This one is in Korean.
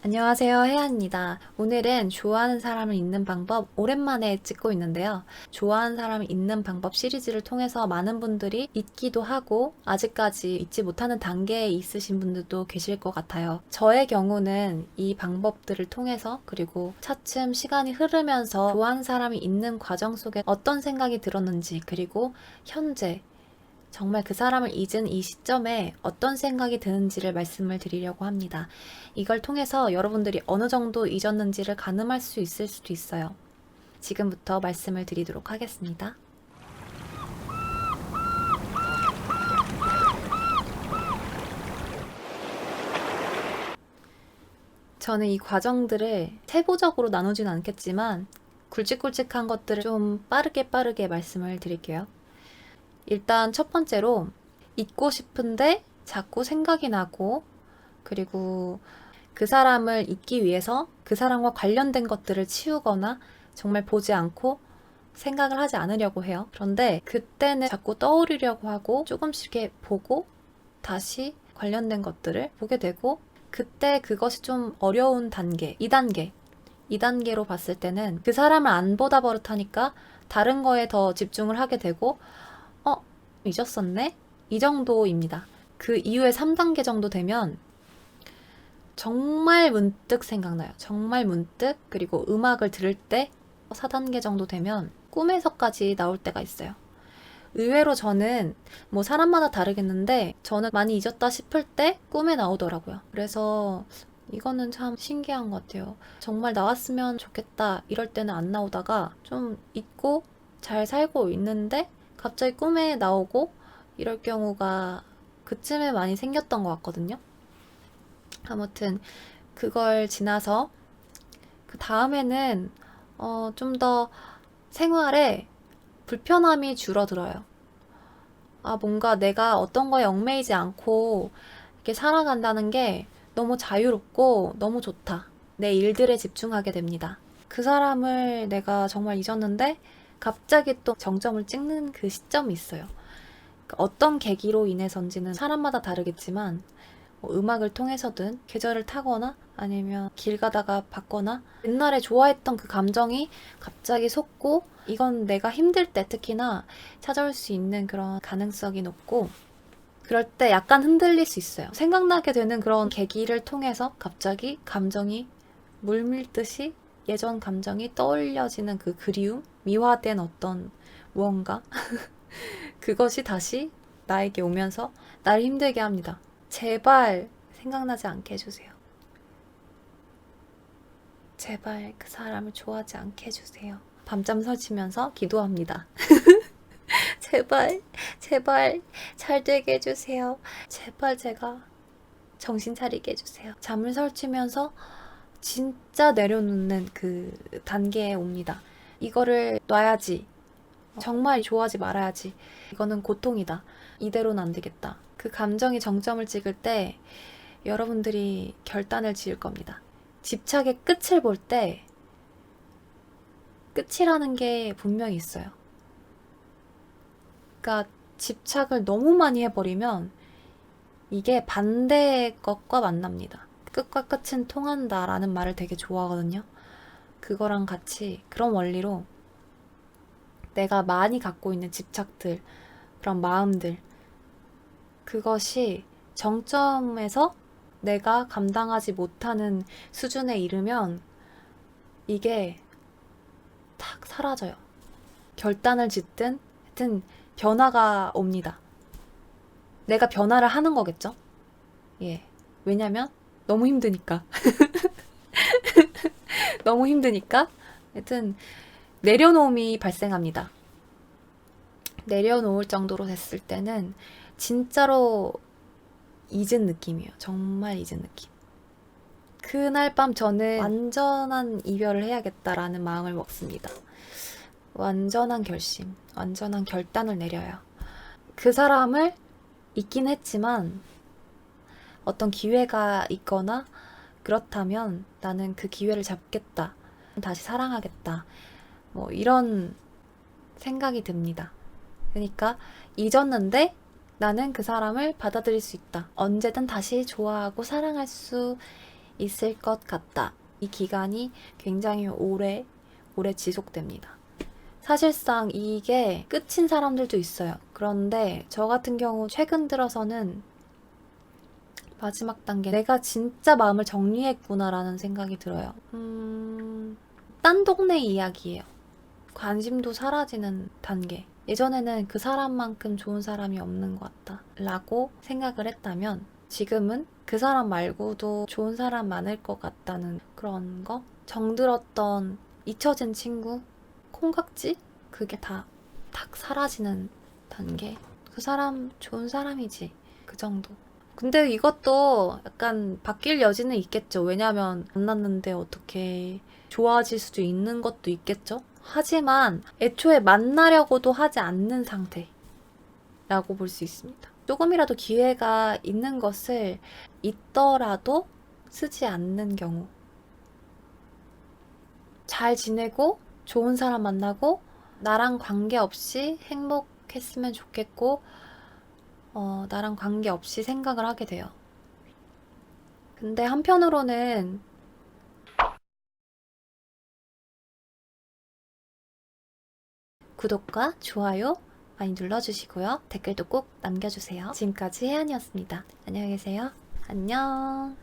안녕하세요, 혜안입니다. 오늘은 좋아하는 사람을 잊는 방법 오랜만에 찍고 있는데요. 좋아하는 사람을 잊는 방법 시리즈를 통해서 많은 분들이 잊기도 하고 아직까지 잊지 못하는 단계에 있으신 분들도 계실 것 같아요. 저의 경우는 이 방법들을 통해서 그리고 차츰 시간이 흐르면서 좋아하는 사람이 잊는 과정 속에 어떤 생각이 들었는지 그리고 현재 정말 그 사람을 잊은 이 시점에 어떤 생각이 드는지를 말씀을 드리려고 합니다. 이걸 통해서 여러분들이 어느 정도 잊었는지를 가늠할 수 있을 수도 있어요. 지금부터 말씀을 드리도록 하겠습니다. 저는 이 과정들을 세부적으로 나누지는 않겠지만 굵직굵직한 것들을 좀 빠르게 말씀을 드릴게요. 일단 첫 번째로 잊고 싶은데 자꾸 생각이 나고 그리고 그 사람을 잊기 위해서 그 사람과 관련된 것들을 치우거나 정말 보지 않고 생각을 하지 않으려고 해요. 그런데 그때는 자꾸 떠오르려고 하고 조금씩 이렇게 보고 다시 관련된 것들을 보게 되고 그때 그것이 좀 어려운 단계, 2단계로 봤을 때는 그 사람을 안 보다 버릇하니까 다른 거에 더 집중을 하게 되고 잊었었네? 이 정도입니다. 그 이후에 3단계 정도 되면 정말 문득 생각나요. 정말 문득. 그리고 음악을 들을 때 4단계 정도 되면 꿈에서까지 나올 때가 있어요. 의외로 저는 뭐 사람마다 다르겠는데 저는 많이 잊었다 싶을 때 꿈에 나오더라고요. 그래서 이거는 참 신기한 것 같아요. 정말 나왔으면 좋겠다 이럴 때는 안 나오다가 좀 잊고 잘 살고 있는데 갑자기 꿈에 나오고 이럴 경우가 그쯤에 많이 생겼던 것 같거든요. 아무튼 그걸 지나서 그 다음에는 좀 더 생활에 불편함이 줄어들어요. 뭔가 내가 어떤 거에 얽매이지 않고 이렇게 살아간다는 게 너무 자유롭고 너무 좋다. 내 일들에 집중하게 됩니다. 그 사람을 내가 정말 잊었는데 갑자기 또 정점을 찍는 그 시점이 있어요. 어떤 계기로 인해서인지는 사람마다 다르겠지만 뭐 음악을 통해서든 계절을 타거나 아니면 길 가다가 봤거나 옛날에 좋아했던 그 감정이 갑자기 솟고 이건 내가 힘들 때 특히나 찾아올 수 있는 그런 가능성이 높고 그럴 때 약간 흔들릴 수 있어요. 생각나게 되는 그런 계기를 통해서 갑자기 감정이 물밀듯이 예전 감정이 떠올려지는 그 그리움, 미화된 어떤 무언가 그것이 다시 나에게 오면서 나를 힘들게 합니다. 제발 생각나지 않게 해주세요. 제발 그 사람을 좋아하지 않게 해주세요. 밤잠 설치면서 기도합니다. 제발 잘 되게 해주세요. 제발 제가 정신 차리게 해주세요. 잠을 설치면서 진짜 내려놓는 그 단계에 옵니다. 이거를 놔야지. 정말 좋아하지 말아야지. 이거는 고통이다. 이대로는 안 되겠다. 그 감정이 정점을 찍을 때 여러분들이 결단을 지을 겁니다. 집착의 끝을 볼 때 끝이라는 게 분명히 있어요. 그러니까 집착을 너무 많이 해버리면 이게 반대의 것과 만납니다. 끝과 끝은 통한다라는 말을 되게 좋아하거든요. 그거랑 같이 그런 원리로 내가 많이 갖고 있는 집착들, 그런 마음들, 그것이 정점에서 내가 감당하지 못하는 수준에 이르면 이게 탁 사라져요. 결단을 짓든 하여튼 변화가 옵니다. 내가 변화를 하는 거겠죠? 예. 왜냐면 너무 힘드니까. 너무 힘드니까 하여튼 내려놓음이 발생합니다. 내려놓을 정도로 됐을 때는 진짜로 잊은 느낌이에요. 정말 잊은 느낌. 그날 밤 저는 완전한 이별을 해야겠다라는 마음을 먹습니다. 완전한 결심, 완전한 결단을 내려요. 그 사람을 잊긴 했지만 어떤 기회가 있거나 그렇다면 나는 그 기회를 잡겠다. 다시 사랑하겠다. 뭐 이런 생각이 듭니다. 그러니까 잊었는데 나는 그 사람을 받아들일 수 있다. 언제든 다시 좋아하고 사랑할 수 있을 것 같다. 이 기간이 굉장히 오래 지속됩니다. 사실상 이게 끝인 사람들도 있어요. 그런데 저 같은 경우 최근 들어서는 마지막 단계, 내가 진짜 마음을 정리했구나라는 생각이 들어요. 딴 동네 이야기예요. 관심도 사라지는 단계. 예전에는 그 사람만큼 좋은 사람이 없는 것 같다 라고 생각을 했다면 지금은 그 사람 말고도 좋은 사람 많을 것 같다는 그런 거? 정들었던 잊혀진 친구? 콩깍지? 그게 다 탁 사라지는 단계. 그 사람 좋은 사람이지. 그 정도. 근데 이것도 약간 바뀔 여지는 있겠죠. 왜냐면 만났는데 어떻게 좋아질 수도 있는 것도 있겠죠. 하지만 애초에 만나려고도 하지 않는 상태라고 볼 수 있습니다. 조금이라도 기회가 있는 것을 있더라도 쓰지 않는 경우. 잘 지내고 좋은 사람 만나고 나랑 관계없이 행복했으면 좋겠고 나랑 관계없이 생각을 하게 돼요. 근데 한편으로는 구독과 좋아요 많이 눌러주시고요. 댓글도 꼭 남겨주세요. 지금까지 혜연이었습니다. 안녕히 계세요. 안녕.